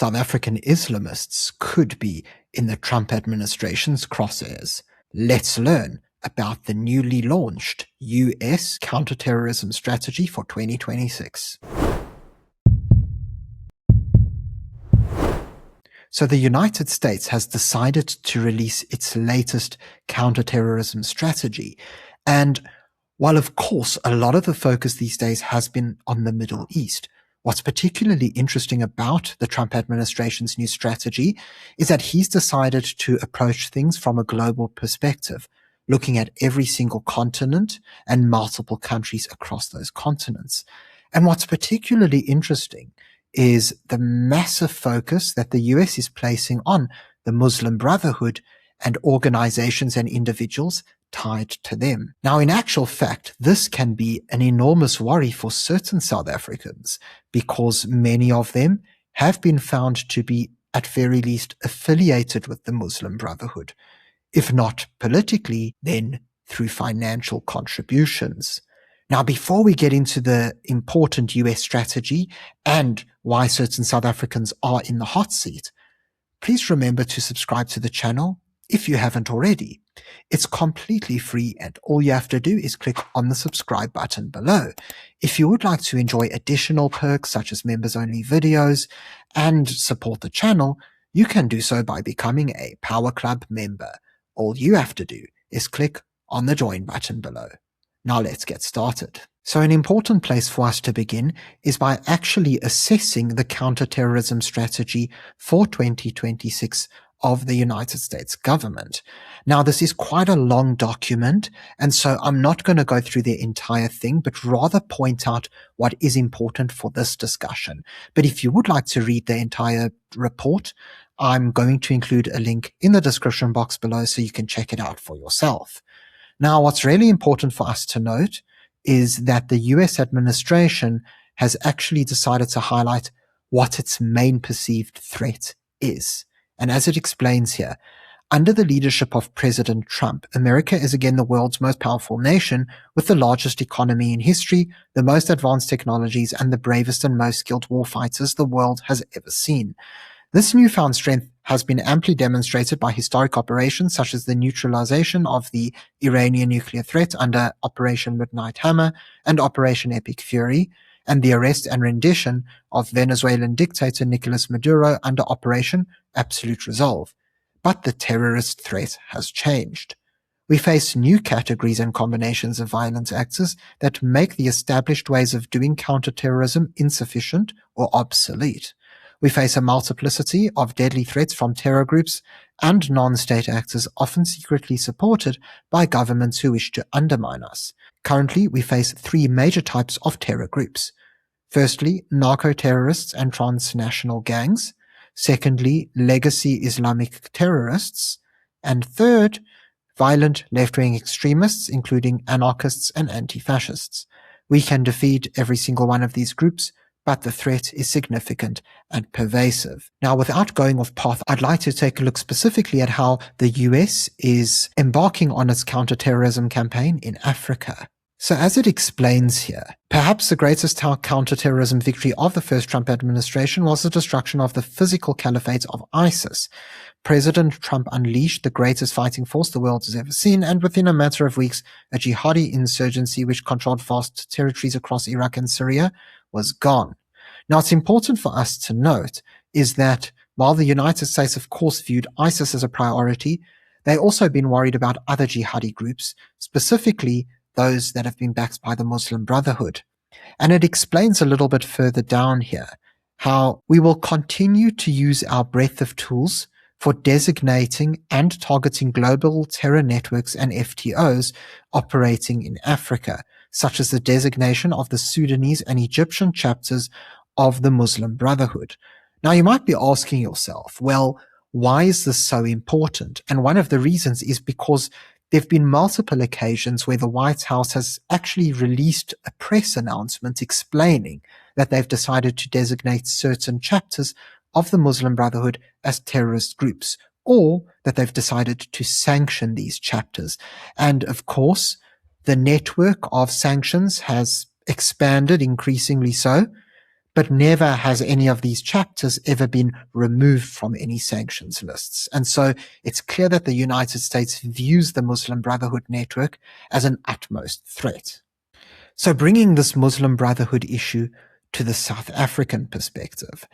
South African Islamists could be in the Trump administration's crosshairs. Let's learn about the newly launched US counterterrorism strategy for 2026. So the United States has decided to release its latest counterterrorism strategy. And while of course a lot of the focus these days has been on the Middle East, what's particularly interesting about the Trump administration's new strategy is that he's decided to approach things from a global perspective, looking at every single continent and multiple countries across those continents. And what's particularly interesting is the massive focus that the US is placing on the Muslim Brotherhood and organizations and individuals tied to them. Now, in actual fact, this can be an enormous worry for certain South Africans because many of them have been found to be, at very least, affiliated with the Muslim Brotherhood. If not politically, then through financial contributions. Now, before we get into the important US strategy and why certain South Africans are in the hot seat, please remember to subscribe to the channel if you haven't already. It's completely free and all you have to do is click on the subscribe button below. If you would like to enjoy additional perks such as members-only videos and support the channel, you can do so by becoming a Power Club member. All you have to do is click on the join button below. Now let's get started. So an important place for us to begin is by actually assessing the counterterrorism strategy for 2026 of the United States government. Now, this is quite a long document, and so I'm not going to go through the entire thing, but rather point out what is important for this discussion. But if you would like to read the entire report, I'm going to include a link in the description box below so you can check it out for yourself. Now, what's really important for us to note is that the US administration has actually decided to highlight what its main perceived threat is. And as it explains here, under the leadership of President Trump, America is again the world's most powerful nation with the largest economy in history, the most advanced technologies, and the bravest and most skilled warfighters the world has ever seen. This newfound strength has been amply demonstrated by historic operations such as the neutralization of the Iranian nuclear threat under Operation Midnight Hammer and Operation Epic Fury, and the arrest and rendition of Venezuelan dictator Nicolas Maduro under Operation Absolute Resolve. But the terrorist threat has changed. We face new categories and combinations of violent actors that make the established ways of doing counterterrorism insufficient or obsolete. We face a multiplicity of deadly threats from terror groups and non-state actors, often secretly supported by governments who wish to undermine us. Currently, we face three major types of terror groups. Firstly, narco-terrorists and transnational gangs. Secondly, legacy Islamic terrorists. And third, violent left-wing extremists, including anarchists and anti-fascists. We can defeat every single one of these groups, but the threat is significant and pervasive. Now, without going off path, I'd like to take a look specifically at how the US is embarking on its counterterrorism campaign in Africa. So as it explains here, perhaps the greatest counterterrorism victory of the first Trump administration was the destruction of the physical caliphate of ISIS. President Trump unleashed the greatest fighting force the world has ever seen, and within a matter of weeks, a jihadi insurgency which controlled vast territories across Iraq and Syria was gone. Now, it's important for us to note is that while the United States, of course, viewed ISIS as a priority, they've also been worried about other jihadi groups, specifically those that have been backed by the Muslim Brotherhood. And it explains a little bit further down here how we will continue to use our breadth of tools for designating and targeting global terror networks and FTOs operating in Africa, such as the designation of the Sudanese and Egyptian chapters of the Muslim Brotherhood. Now, you might be asking yourself, well, why is this so important? And one of the reasons is because there have been multiple occasions where the White House has actually released a press announcement explaining that they've decided to designate certain chapters of the Muslim Brotherhood as terrorist groups, or that they've decided to sanction these chapters. And of course, the network of sanctions has expanded increasingly so, but never has any of these chapters ever been removed from any sanctions lists. And so it's clear that the United States views the Muslim Brotherhood network as an utmost threat. So bringing this Muslim Brotherhood issue to the South African perspective,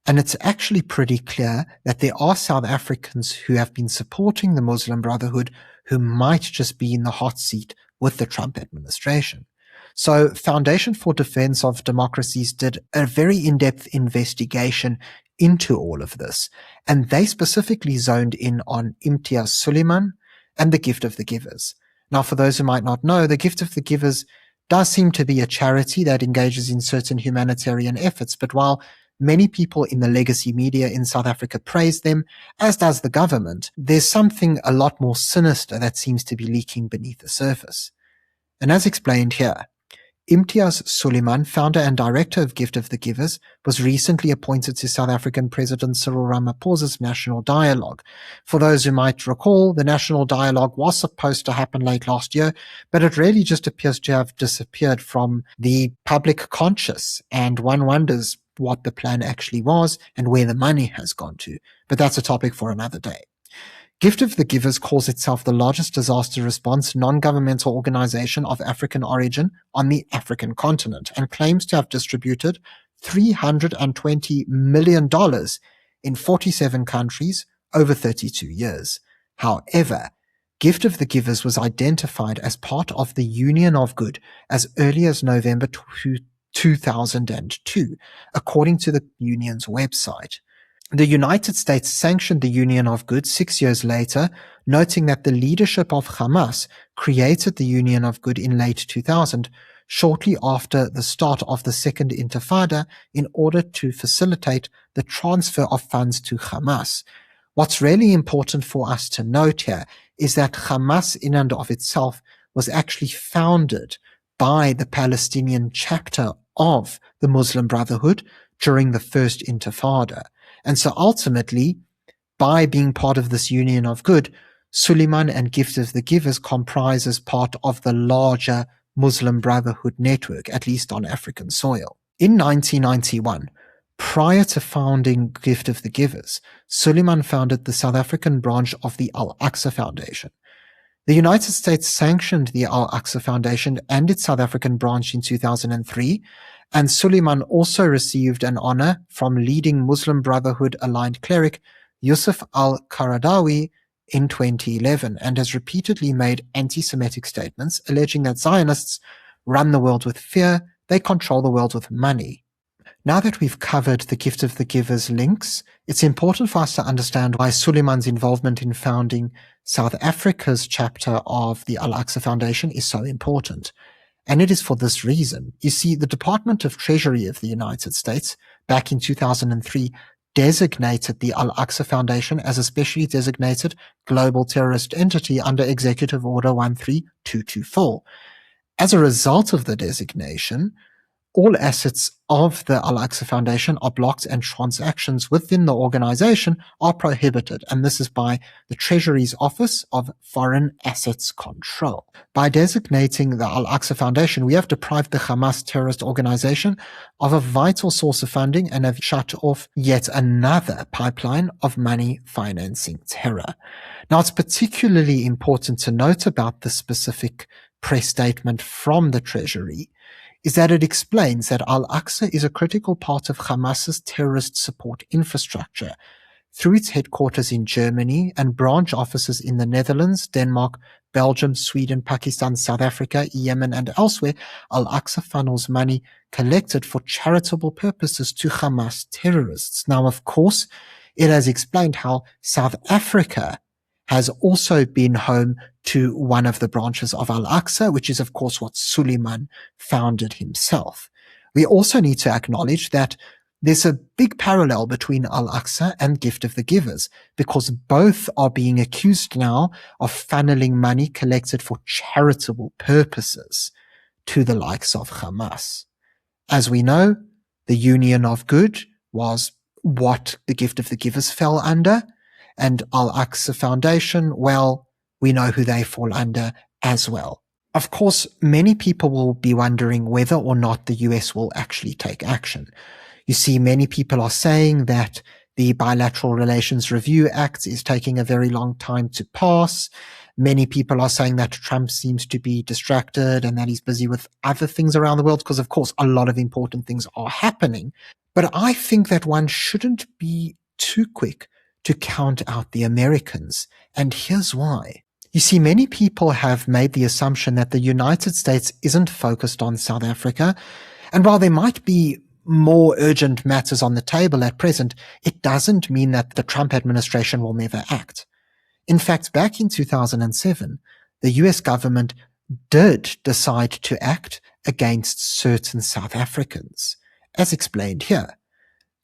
and it's actually pretty clear that there are South Africans who have been supporting the Muslim Brotherhood who might just be in the hot seat with the Trump administration. So Foundation for Defense of Democracies did a very in-depth investigation into all of this, and they specifically zoned in on Imtiaz Sooliman and the Gift of the Givers. Now, for those who might not know, the Gift of the Givers does seem to be a charity that engages in certain humanitarian efforts, but while many people in the legacy media in South Africa praise them, as does the government, there's something a lot more sinister that seems to be leaking beneath the surface. And as explained here, Imtiaz Sooliman, founder and director of Gift of the Givers, was recently appointed to South African President Cyril Ramaphosa's National Dialogue. For those who might recall, the National Dialogue was supposed to happen late last year, but it really just appears to have disappeared from the public conscious, and one wonders what the plan actually was and where the money has gone to. But that's a topic for another day. Gift of the Givers calls itself the largest disaster response non-governmental organization of African origin on the African continent and claims to have distributed $320 million in 47 countries over 32 years. However, Gift of the Givers was identified as part of the Union of Good as early as November 2002, according to the union's website. The United States sanctioned the Union of Good 6 years later, noting that the leadership of Hamas created the Union of Good in late 2000, shortly after the start of the Second Intifada, in order to facilitate the transfer of funds to Hamas. What's really important for us to note here is that Hamas in and of itself was actually founded by the Palestinian chapter of the Muslim Brotherhood during the First Intifada. And so ultimately, by being part of this Union of Good, Sooliman and Gift of the Givers comprise as part of the larger Muslim Brotherhood network, at least on African soil. In 1991, prior to founding Gift of the Givers, Sooliman founded the South African branch of the Al-Aqsa Foundation. The United States sanctioned the Al-Aqsa Foundation and its South African branch in 2003, and Sooliman also received an honor from leading Muslim Brotherhood-aligned cleric Yusuf al-Qaradawi in 2011 and has repeatedly made anti-Semitic statements alleging that Zionists run the world with fear, they control the world with money. Now that we've covered the Gift of the Givers links, it's important for us to understand why Sooliman's involvement in founding South Africa's chapter of the Al-Aqsa Foundation is so important. And it is for this reason. You see, the Department of Treasury of the United States, back in 2003, designated the Al-Aqsa Foundation as a specially designated global terrorist entity under Executive Order 13224. As a result of the designation, all assets of the Al-Aqsa Foundation are blocked and transactions within the organization are prohibited, and this is by the Treasury's Office of Foreign Assets Control. By designating the Al-Aqsa Foundation, we have deprived the Hamas terrorist organization of a vital source of funding and have shut off yet another pipeline of money financing terror. Now, it's particularly important to note about this specific press statement from the Treasury is that it explains that Al-Aqsa is a critical part of Hamas's terrorist support infrastructure. Through its headquarters in Germany and branch offices in the Netherlands, Denmark, Belgium, Sweden, Pakistan, South Africa, Yemen, and elsewhere, Al-Aqsa funnels money collected for charitable purposes to Hamas terrorists. Now, of course, it has explained how South Africa has also been home to one of the branches of Al-Aqsa, which is, of course, what Sooliman founded himself. We also need to acknowledge that there's a big parallel between Al-Aqsa and Gift of the Givers, because both are being accused now of funneling money collected for charitable purposes to the likes of Hamas. As we know, the Union of Good was what the Gift of the Givers fell under, and Al-Aqsa Foundation, well, we know who they fall under as well. Of course, many people will be wondering whether or not the US will actually take action. You see, many people are saying that the Bilateral Relations Review Act is taking a very long time to pass. Many people are saying that Trump seems to be distracted and that he's busy with other things around the world because, of course, a lot of important things are happening. But I think that one shouldn't be too quick to count out the Americans. And here's why. You see, many people have made the assumption that the United States isn't focused on South Africa. And while there might be more urgent matters on the table at present, it doesn't mean that the Trump administration will never act. In fact, back in 2007, the US government did decide to act against certain South Africans, as explained here.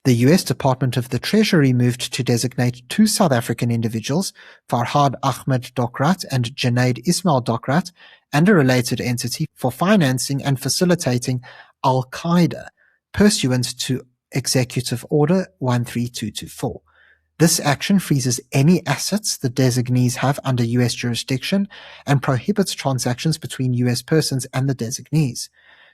The US Department of the Treasury moved to designate two South African individuals, Farhad Ahmed Dokrat and Junaid Ismail Dokrat, and a related entity for financing and facilitating Al-Qaeda, pursuant to Executive Order 13224. This action freezes any assets the designees have under US jurisdiction and prohibits transactions between US persons and the designees.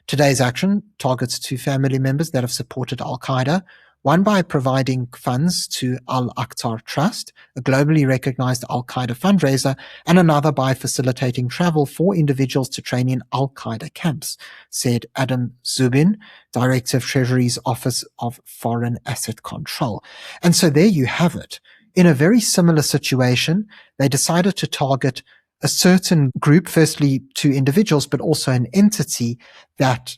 Today's action targets two family members that have supported Al-Qaeda, one by providing funds to Al-Aqtar Trust, a globally recognized Al-Qaeda fundraiser, and another by facilitating travel for individuals to train in Al-Qaeda camps, said Adam Zubin, Director of Treasury's Office of Foreign Asset Control. And so there you have it. In a very similar situation, they decided to target a certain group, firstly two individuals, but also an entity that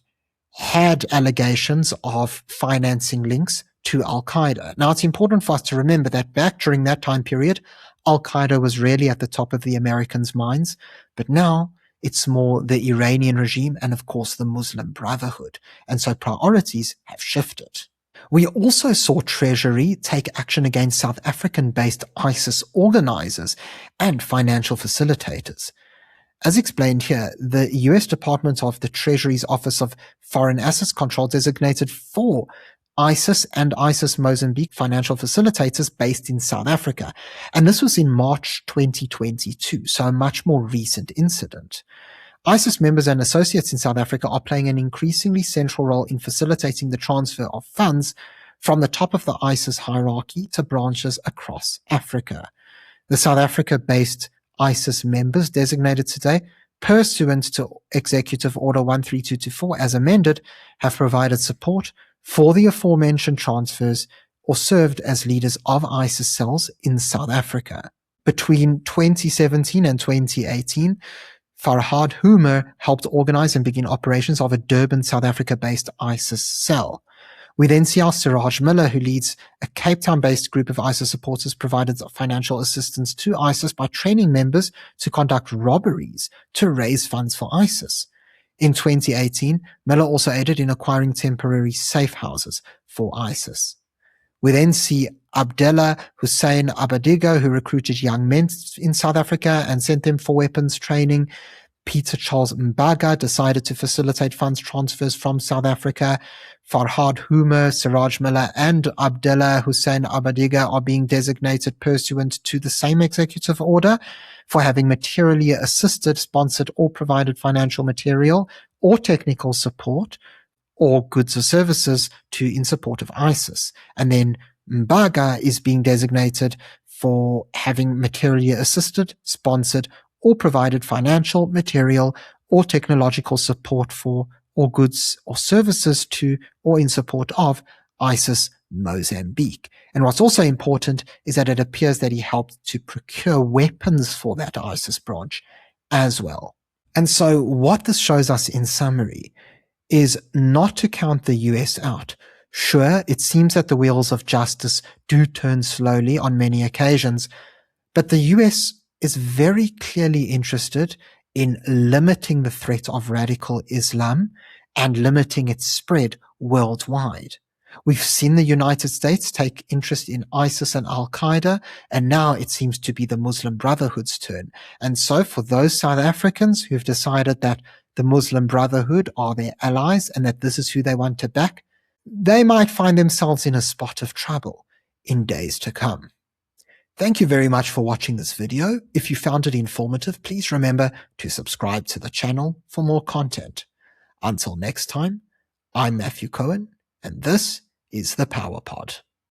had allegations of financing links to Al-Qaeda. Now, it's important for us to remember that back during that time period, Al-Qaeda was really at the top of the Americans' minds, but now it's more the Iranian regime and, of course, the Muslim Brotherhood. And so priorities have shifted. We also saw Treasury take action against South African-based ISIS organizers and financial facilitators. As explained here, the US Department of the Treasury's Office of Foreign Assets Control designated 4 ISIS and ISIS Mozambique financial facilitators based in South Africa. And this was in March 2022, so a much more recent incident. ISIS members and associates in South Africa are playing an increasingly central role in facilitating the transfer of funds from the top of the ISIS hierarchy to branches across Africa. The South Africa-based ISIS members designated today, pursuant to Executive Order 13224 as amended, have provided support for the aforementioned transfers or served as leaders of ISIS cells in South Africa. Between 2017 and 2018, Farhad Humer helped organize and begin operations of a Durban, South Africa-based ISIS cell. We then see our Siraj Miller, who leads a Cape Town-based group of ISIS supporters, provided financial assistance to ISIS by training members to conduct robberies to raise funds for ISIS. In 2018, Miller also aided in acquiring temporary safe houses for ISIS. We then see Abdullah Hussein Abadigo, who recruited young men in South Africa and sent them for weapons training. Peter Charles Mbaga decided to facilitate funds transfers from South Africa. Farhad Humer, Siraj Miller, and Abdullah Hussein Abadiga are being designated pursuant to the same executive order for having materially assisted, sponsored, or provided financial material or technical support or goods or services in support of ISIS. And then Mbaga is being designated for having materially assisted, sponsored, or provided financial, material, or technological support for, or goods or services to, or in support of ISIS Mozambique. And what's also important is that it appears that he helped to procure weapons for that ISIS branch as well. And so what this shows us in summary is not to count the US out. Sure, it seems that the wheels of justice do turn slowly on many occasions, but the US is very clearly interested in limiting the threat of radical Islam and limiting its spread worldwide. We've seen the United States take interest in ISIS and Al-Qaeda, and now it seems to be the Muslim Brotherhood's turn. And so for those South Africans who've decided that the Muslim Brotherhood are their allies and that this is who they want to back, they might find themselves in a spot of trouble in days to come. Thank you very much for watching this video. If you found it informative, please remember to subscribe to the channel for more content. Until next time, I'm Matthew Cohen, and this is the Power Pod.